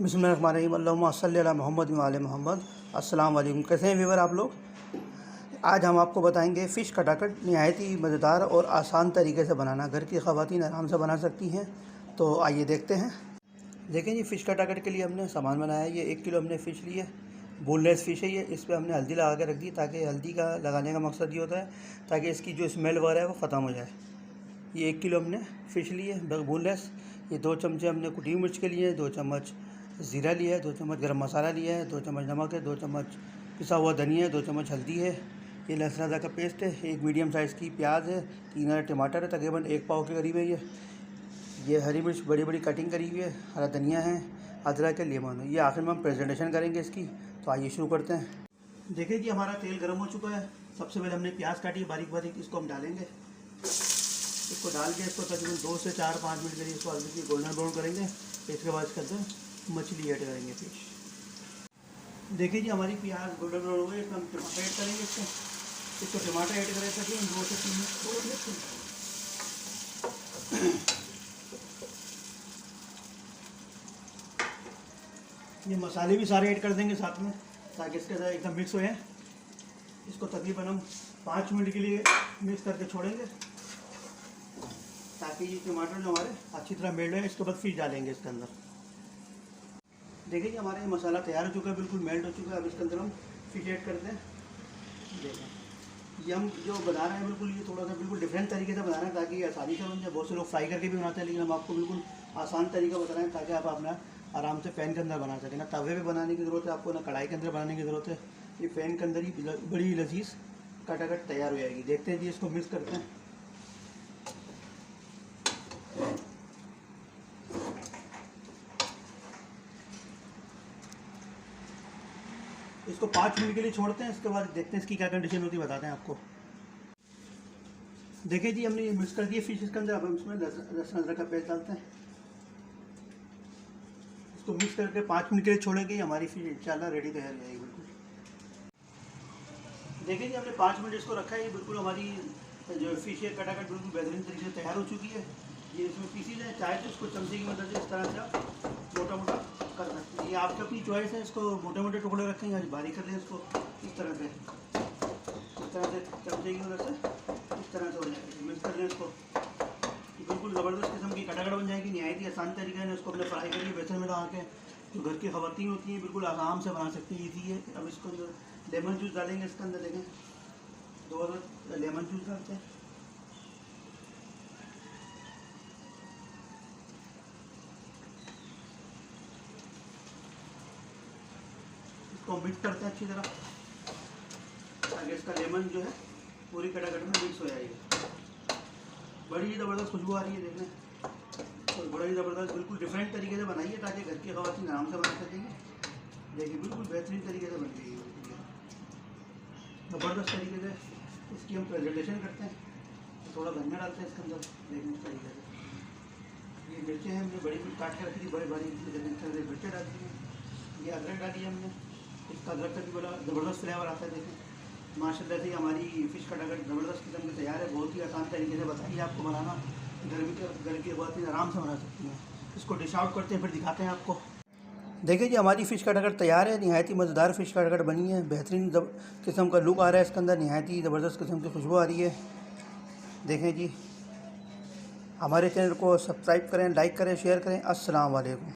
बिस्मिल्लाहिर्रहमानिर्रहीम अल्लाहुम्मा सल्लि अला मुहम्मद व आले मोहम्मद। अस्सलाम वालेकुम। कैसे हैं व्यूअर आप लोग। आज हम आपको बताएंगे फ़िश कटाकट नहायत ही मज़ेदार और आसान तरीके से बनाना, घर की ख़वातीन आराम से बना सकती हैं। तो आइए देखते हैं। देखें जी, फ़िश कटाकट के लिए हमने सामान बनाया है। ये 1 किलो हमने फ़िश ली है, बोनलेस फ़िश है ये। इस पर हमने हल्दी लगा के रख दी, ताकि हल्दी का लगाने का मकसद ये होता है ताकि इसकी जो स्मेल वगैरह है वो ख़त्म हो जाए। ये 1 किलो हमने फ़िश ली है बोनलेस। ये 2 चमचे हमने कुटी मिर्च के लिए, 2 चम्मच ज़ीरा लिया है, 2 चम्मच गरम मसाला लिया है, 2 चम्मच नमक है, 2 चम्मच पिसा हुआ धनिया है, 2 चम्मच हल्दी है। ये लहसुन अदरक का पेस्ट है, एक मीडियम साइज़ की प्याज है, 3 टमाटर है, तकरीबन 1 पाव के करीब है ये हरी मिर्च बड़ी बड़ी कटिंग करी हुई है, हरा धनिया है, अदरक है, लेमन है। ये आखिर में हम प्रेजेंटेशन करेंगे इसकी। तो आइए शुरू करते हैं। देखिए जी, हमारा तेल गर्म हो चुका है। सबसे पहले हमने प्याज काटी बारीक बारीक, इसको हम डालेंगे। इसको डाल के इसको तकरीबन 2 से 4-5 मिनट के लिए इसको हल्की गोल्डन ब्राउन करेंगे। इसके बाद इसके अंदर मछली ऐड करेंगे, फिश। देखिए जी, हमारी प्याज गोल्डन ब्राउन हो गई। इसमें हम टमाटर ऐड करेंगे। इसको टमाटर ऐड करें ताकि हम 2 से 3 मिनट। ये मसाले भी सारे ऐड कर देंगे साथ में, ताकि इसके साथ एकदम मिक्स हो जाए। इसको तकरीबन हम 5 मिनट के लिए मिक्स करके छोड़ेंगे, ताकि ये टमाटर जो हमारे अच्छी तरह मेल्ट है। इसके बाद फिश डालेंगे इसके अंदर। देखिए, हमारा ये मसाला तैयार हो चुका है, बिल्कुल मेल्ट हो चुका है। अब इसके अंदर हम फिश ऐड करते हैं। देखें, ये हम जो बना रहे हैं बिल्कुल ये थोड़ा सा बिल्कुल डिफरेंट तरीके से बना रहे हैं, ताकि ये आसानी से बन जाए। बहुत से लोग फ्राई करके भी बनाते हैं, लेकिन हम आपको बिल्कुल आसान तरीका बता रहे हैं, ताकि आप अपना आराम से पैन के अंदर बना सकें। ना तवे पे बनाने की ज़रूरत है आपको, ना कढ़ाई के अंदर बनाने की ज़रूरत है। ये पैन के अंदर ही बड़ी लजीज कटाकट तैयार हो जाएगी। देखते हैं जी, इसको मिक्स करते हैं। इसको 5 मिनट के लिए छोड़ते हैं। इसके बाद देखते हैं इसकी क्या कंडीशन होती है, बताते हैं आपको। देखिए जी, हमने ये मिक्स कर दिया फिश इसके अंदर। अब हम इसमें लहसुन अदरक का पेस्ट डालते हैं। इसको मिक्स करके 5 मिनट के लिए छोड़ेंगे। हमारी फिश इंशाल्लाह रेडी तैयार हो जाएगी बिल्कुल। देखिए जी, हमने 5 मिनट इसको रखा है। ये बिल्कुल हमारी जो फिश है कटाकट बिल्कुल बेहतरीन तरीके से तैयार हो चुकी है। ये इसमें पीसी जाए, चाहे तो इसको चमचे की मदद से इस तरह से आप मोटा मोटा कर सकते हैं। ये आपकी अपनी चॉइस है। इसको मोटे मोटे टुकड़े रखेंगे, आज बारीक कर लें इसको इस तरह से चमचे की मदद से इस तरह से हो जाएगी। मिक्स कर लें इसको। बिल्कुल ज़बरदस्त किस्म की कटाकट बन जाएगी। नहायत ही आसान तरीका है। इसको अपने फ्राई करिए बेसन में लगा के। जो घर की ख़वातीन होती हैं बिल्कुल आराम से बना सकती हैं, ईजी है। अब इसको अंदर लेमन जूस डालेंगे इसके अंदर। देखें, 2 लेमन जूस डालते हैं। इसको मिक्स करते हैं अच्छी तरह, ताकि इसका लेमन जो है पूरी कटाकट में मिक्स हो जाएगी। बड़ी ज़बरदस्त खुशबू आ रही है देखने, और बड़ा ही ज़बरदस्त बिल्कुल डिफरेंट तरीके से बनाइए, ताकि घर की ख़वातीन आराम से बना सकेंगी। देखिए, बिल्कुल बेहतरीन तरीके से बन गई है। ज़बरदस्त तरीके से इसकी हम प्रेजेंटेशन करते हैं। तो थोड़ा धनिया डालते हैं इसके अंदर। देखने इस तरीके से ये मिर्चें हैं हमने बड़ी काट के रखी थी, बड़े बड़ी मिर्चें डाल दी हैं। ये अदरक डाली है हमने। इसका अदरक का भी बड़ा ज़बरदस्त फ्लेवर आता है। देखें, माशाल्लाह से हमारी फ़िश कटाकट ज़बरदस्त किस्म की तैयार है। बहुत ही आसान तरीके से बताइए आपको बनाना। घर की ख़वातीन आराम से बना सकती हैं। इसको डिश आउट करते हैं, फिर दिखाते हैं आपको। देखिए जी, हमारी फ़िश कटाकट तैयार है। नहायत ही मज़ेदार फ़िश कटाकट बनी है। बेहतरीन किस्म का लुक आ रहा है इसके अंदर। नहायत ही ज़बरदस्त किस्म की खुशबू आ रही है। देखें जी, हमारे चैनल को सब्सक्राइब करें, लाइक करें, शेयर करें। अस्सलाम वालेकुम।